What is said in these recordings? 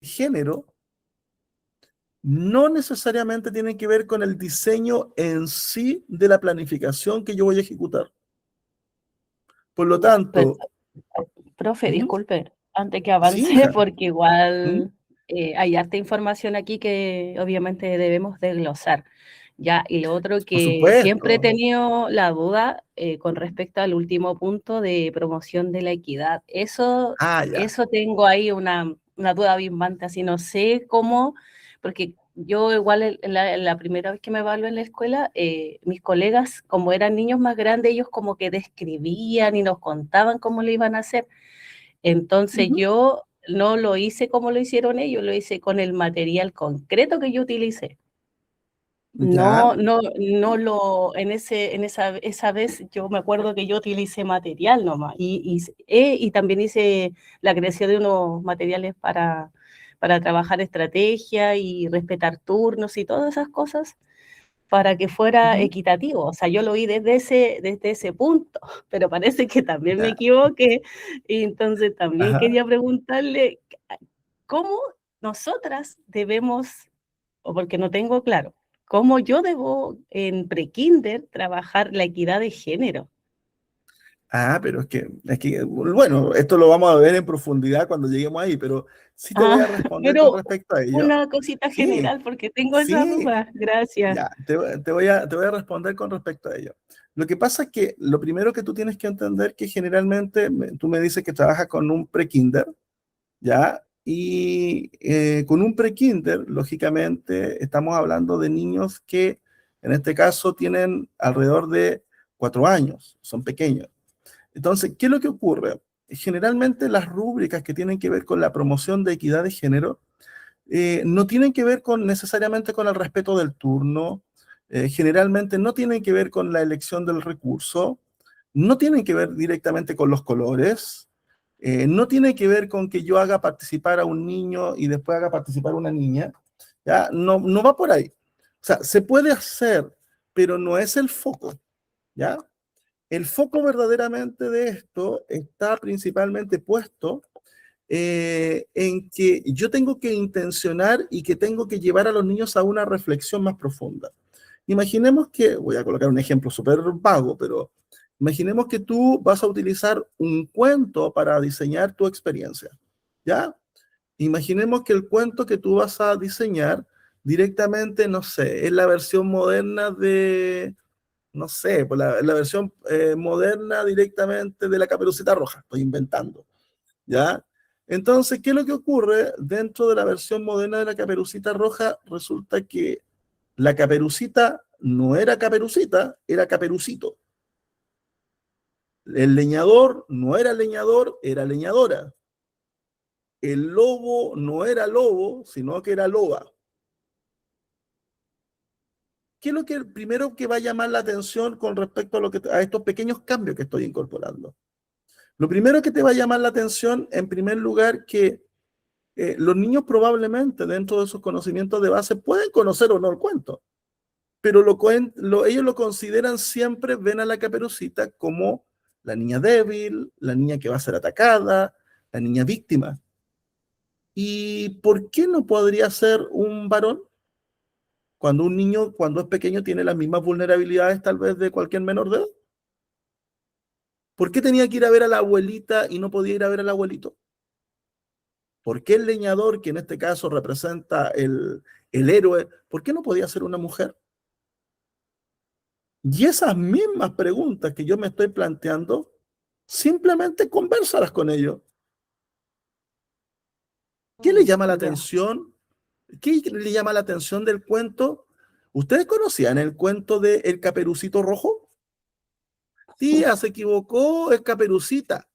género no necesariamente tienen que ver con el diseño en sí de la planificación que yo voy a ejecutar. Por lo Pero, tanto, profe, ¿mm? disculpe, antes que Sí, avance, hija, porque ¿mm? igual hay harta información aquí que obviamente debemos desglosar. Ya, y lo otro Por que siempre he supuesto. tenido la duda con respecto al último punto de promoción de la equidad. Ah, ya. Eso tengo ahí una duda bimbante, así no sé cómo, porque yo igual la primera vez que me evalué en la escuela, mis colegas, como eran niños más grandes, ellos como que describían y nos contaban cómo lo iban a hacer. Entonces Ujú. yo no lo hice como lo hicieron ellos, lo hice con el material concreto que yo utilicé. Ya. Esa vez yo me acuerdo que yo utilicé material nomás y también hice la creación de unos materiales para trabajar estrategia y respetar turnos y todas esas cosas para que fuera Ujú. equitativo. O sea, yo lo vi desde ese punto, pero parece que también me Ya. equivoqué y entonces también Ajá. quería preguntarle cómo nosotras debemos, o porque no tengo claro, cómo yo debo en prekinder trabajar la equidad de género. Ah, pero bueno, esto lo vamos a ver en profundidad cuando lleguemos ahí, pero sí te voy a responder con Pero respecto a ello. una cosita Sí, general, porque tengo esa sí, duda. Gracias. ya, te voy a responder con respecto a ello. Lo que pasa es que lo primero que tú tienes que entender que generalmente tú me dices que trabajas con un prekinder, ¿ya? Y con un prekinder, lógicamente, estamos hablando de niños que en este caso tienen alrededor de 4 años, son pequeños. Entonces, ¿qué es lo que ocurre? Generalmente las rúbricas que tienen que ver con la promoción de equidad de género no tienen que ver necesariamente con el respeto del turno, generalmente no tienen que ver con la elección del recurso, no tienen que ver directamente con los colores, no tiene que ver con que yo haga participar a un niño y después haga participar a una niña, ¿ya? No, no va por ahí. O sea, se puede hacer, pero no es el foco, ¿ya? El foco verdaderamente de esto está principalmente puesto en que yo tengo que intencionar y que tengo que llevar a los niños a una reflexión más profunda. Imaginemos que, voy a colocar un ejemplo súper vago, pero imaginemos que tú vas a utilizar un cuento para diseñar tu experiencia, ¿ya? Imaginemos que el cuento que tú vas a diseñar directamente, no sé, es la versión moderna de, no sé, pues la versión moderna directamente de la Caperucita Roja, estoy inventando, ¿ya? Entonces, ¿qué es lo que ocurre? Dentro de la versión moderna de la Caperucita Roja, resulta que la Caperucita no era Caperucita, era Caperucito. El leñador no era leñador, era leñadora. El lobo no era lobo, sino que era loba. ¿Qué es lo que primero que va a llamar la atención con respecto a estos pequeños cambios que estoy incorporando? Lo primero que te va a llamar la atención, en primer lugar, que los niños probablemente dentro de sus conocimientos de base pueden conocer o no el cuento, pero ellos lo consideran siempre, ven a la Caperucita como la niña débil, la niña que va a ser atacada, la niña víctima. ¿Y por qué no podría ser un varón? Cuando un niño, cuando es pequeño, tiene las mismas vulnerabilidades tal vez de cualquier menor de edad. ¿Por qué tenía que ir a ver a la abuelita y no podía ir a ver al abuelito? ¿Por qué el leñador, que en este caso representa el héroe, por qué no podía ser una mujer? Y esas mismas preguntas que yo me estoy planteando, simplemente convérsalas con ellos. ¿Qué le llama la Ya. atención? ¿Qué le llama la atención del cuento? ¿Ustedes conocían el cuento de El Caperucito Rojo? Tía, se equivocó, es Caperucita.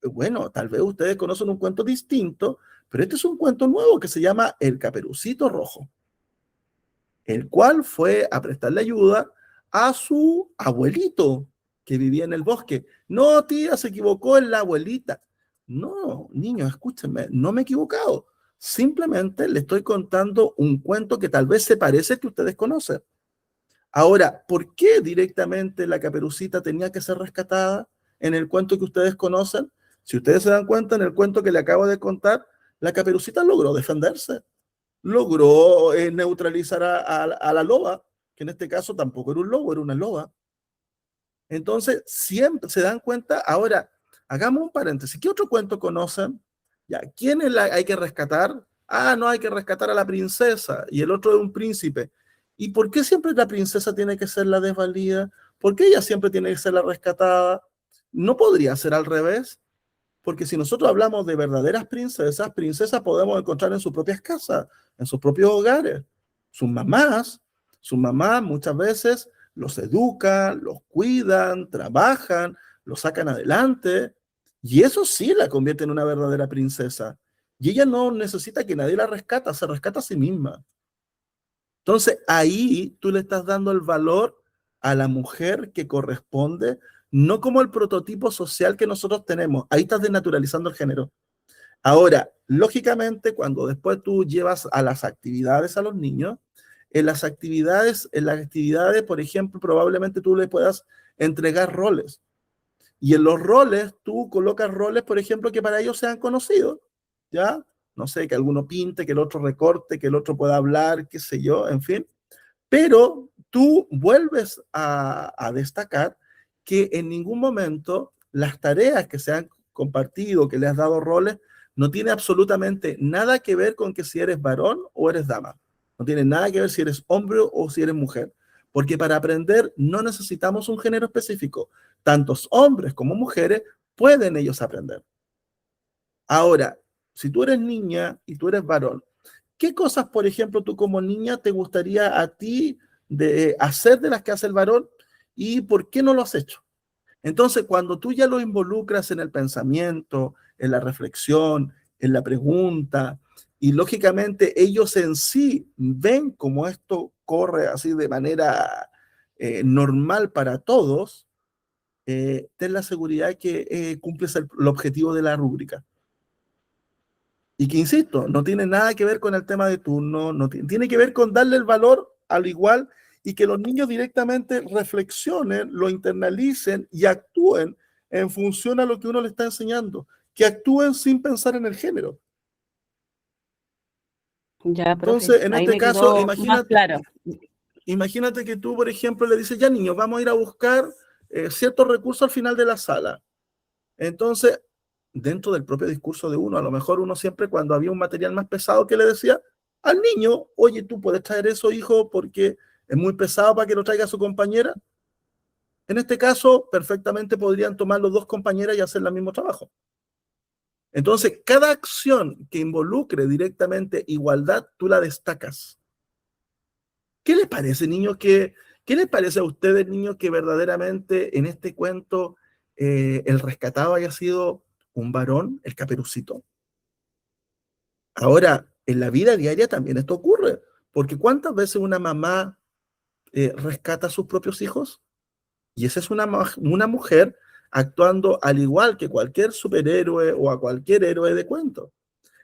Bueno, tal vez ustedes conocen un cuento distinto, pero este es un cuento nuevo que se llama El Caperucito Rojo, el cual fue a prestarle ayuda a su abuelito que vivía en el bosque. No, tía, se equivocó en la abuelita. No, niños, escúchenme, no me he equivocado. Simplemente le estoy contando un cuento que tal vez se parece al que ustedes conocen. Ahora, ¿por qué directamente la Caperucita tenía que ser rescatada en el cuento que ustedes conocen? Si ustedes se dan cuenta, en el cuento que le acabo de contar, La Caperucita logró defenderse, logró neutralizar a la loba, que en este caso tampoco era un lobo, era una loba. Entonces, siempre se dan cuenta. Ahora, hagamos un paréntesis. ¿Qué otro cuento conocen? Ya, ¿quién es la hay que rescatar? Ah, no, hay que rescatar a la princesa y el otro es un príncipe. ¿Y por qué siempre la princesa tiene que ser la desvalida? ¿Por qué ella siempre tiene que ser la rescatada? ¿No podría ser al revés? Porque si nosotros hablamos de verdaderas princesas, princesas podemos encontrar en sus propias casas, en sus propios hogares. Sus mamás, sus mamás muchas veces los educan, los cuidan, trabajan, los sacan adelante. Y eso sí la convierte en una verdadera princesa. Y ella no necesita que nadie la rescata, se rescata a sí misma. Entonces ahí tú le estás dando el valor a la mujer que corresponde, no como el prototipo social que nosotros tenemos. Ahí estás desnaturalizando el género. Ahora, lógicamente, cuando después tú llevas a las actividades a los niños, en las actividades, por ejemplo, probablemente tú le puedas entregar roles. Y en los roles, tú colocas roles, por ejemplo, que para ellos sean conocidos, ¿ya? No sé, que alguno pinte, que el otro recorte, que el otro pueda hablar, qué sé yo, en fin. Pero tú vuelves a destacar que en ningún momento las tareas que se han compartido, que le has dado roles, no tiene absolutamente nada que ver con que si eres varón o eres dama. No tiene nada que ver si eres hombre o si eres mujer. Porque para aprender no necesitamos un género específico. Tantos hombres como mujeres pueden ellos aprender. Ahora, si tú eres niña y tú eres varón, ¿qué cosas, por ejemplo, tú como niña te gustaría a ti de hacer de las que hace el varón y por qué no lo has hecho? Entonces, cuando tú ya lo involucras en el pensamiento, en la reflexión, en la pregunta, y lógicamente ellos en sí ven cómo esto corre así de manera normal para todos, ten la seguridad que cumples el objetivo de la rúbrica. Y que, insisto, no tiene nada que ver con el tema de turno, no tiene que ver con darle el valor al igual y que los niños directamente reflexionen, lo internalicen y actúen en función a lo que uno le está enseñando, que actúen sin pensar en el género. Ya, profe, Entonces, en ahí este me caso, quedó más claro. imagínate que tú, por ejemplo, le dices, ya niños, vamos a ir a buscar ciertos recursos al final de la sala. Entonces, dentro del propio discurso de uno, a lo mejor uno siempre cuando había un material más pesado que le decía al niño, oye, tú puedes traer eso, hijo, porque es muy pesado para que lo traiga su compañera. En este caso, perfectamente podrían tomar los dos compañeras y hacer el mismo trabajo. Entonces, cada acción que involucre directamente igualdad, tú la destacas. ¿Qué les parece, niños? ¿Qué les parece a ustedes, niños, que verdaderamente en este cuento el rescatado haya sido un varón, el Caperucito? Ahora, en la vida diaria también esto ocurre, porque ¿cuántas veces una mamá rescata a sus propios hijos? Y esa es una mujer actuando al igual que cualquier superhéroe o a cualquier héroe de cuento.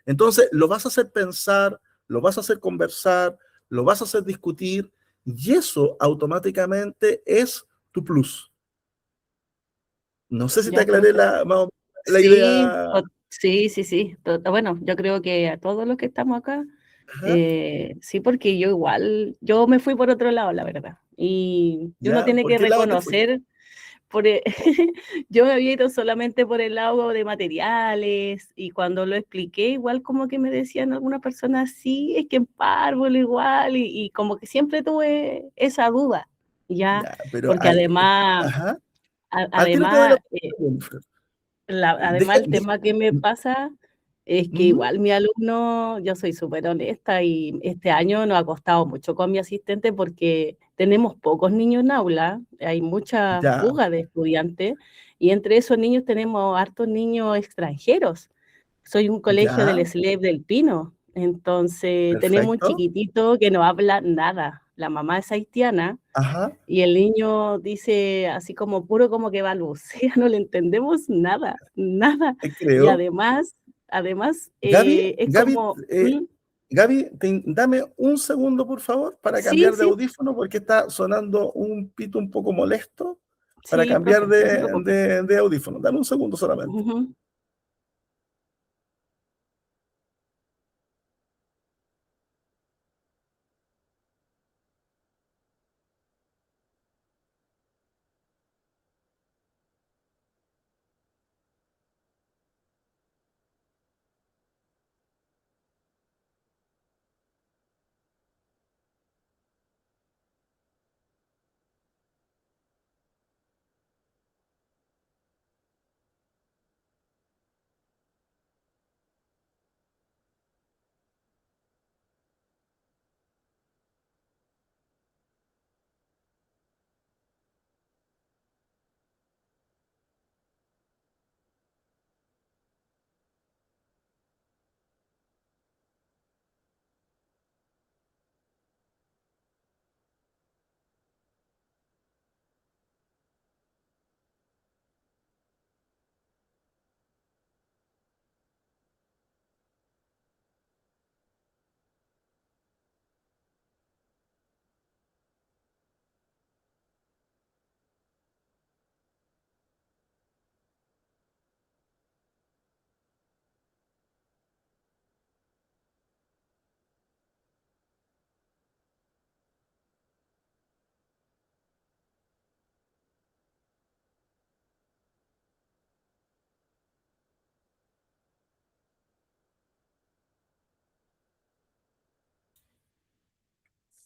Entonces, lo vas a hacer pensar, lo vas a hacer conversar, lo vas a hacer discutir, y eso automáticamente es tu plus. No sé si te Ya, aclaré profe. la Sí, idea. sí, sí, sí. Bueno, yo creo que a todos los que estamos acá, Ajá, sí, porque yo igual, yo me fui por otro lado, la verdad. Y uno ¿ya? tiene ¿Por que qué lado te fuiste? reconocer, yo me había ido solamente por el lado de materiales y cuando lo expliqué, igual como que me decían algunas personas, sí, es que en párvulo igual, y como que siempre tuve esa duda, ya, Ya, pero porque hay, además, ajá. Al tiro te doy la además, Jennifer. además Deja, el tema que me pasa es que ¿Mm? igual mi alumno, yo soy súper honesta y este año nos ha costado mucho con mi asistente porque tenemos pocos niños en aula, hay mucha Ya, fuga de estudiantes y entre esos niños tenemos hartos niños extranjeros. Soy un colegio ya, del SLEP del Pino, entonces tenemos un perfecto. chiquitito que no habla nada. La mamá es haitiana Ajá, y el niño dice así como puro como que balbucea, no le entendemos nada, nada. te Y creo. además Gaby, es Gaby, como, ¿mm? Gaby, dame un segundo, por favor, para Sí, cambiar de sí, audífono, porque está sonando un pito un poco molesto para sí, cambiar profe, no se preocupe. de audífono. Dame un segundo solamente. Ujú.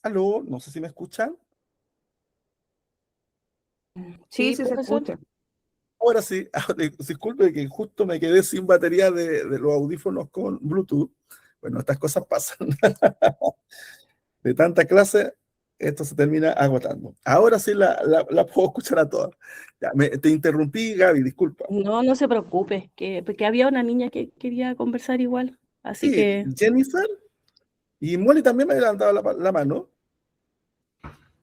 Aló, no sé si me escuchan. Sí, Sí, sí se profesor. escucha. Ahora sí, disculpe que justo me quedé sin batería de los audífonos con Bluetooth. Bueno, estas cosas pasan. De tanta clase, esto se termina agotando. Ahora sí la puedo escuchar a todas. Ya, te interrumpí, Gaby, disculpa. No, no se preocupe, que, porque había una niña que quería conversar igual, así Sí, que Jennifer y Molly también me había levantado la mano.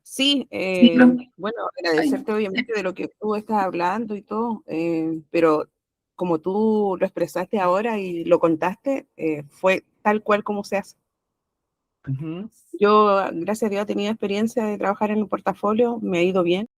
Sí, Sí, bueno, ay, agradecerte obviamente de lo que tú estás hablando y todo, pero como tú lo expresaste ahora y lo contaste, fue tal cual como se hace. ujú. Yo, gracias a Dios, he tenido experiencia de trabajar en un portafolio, me ha ido bien.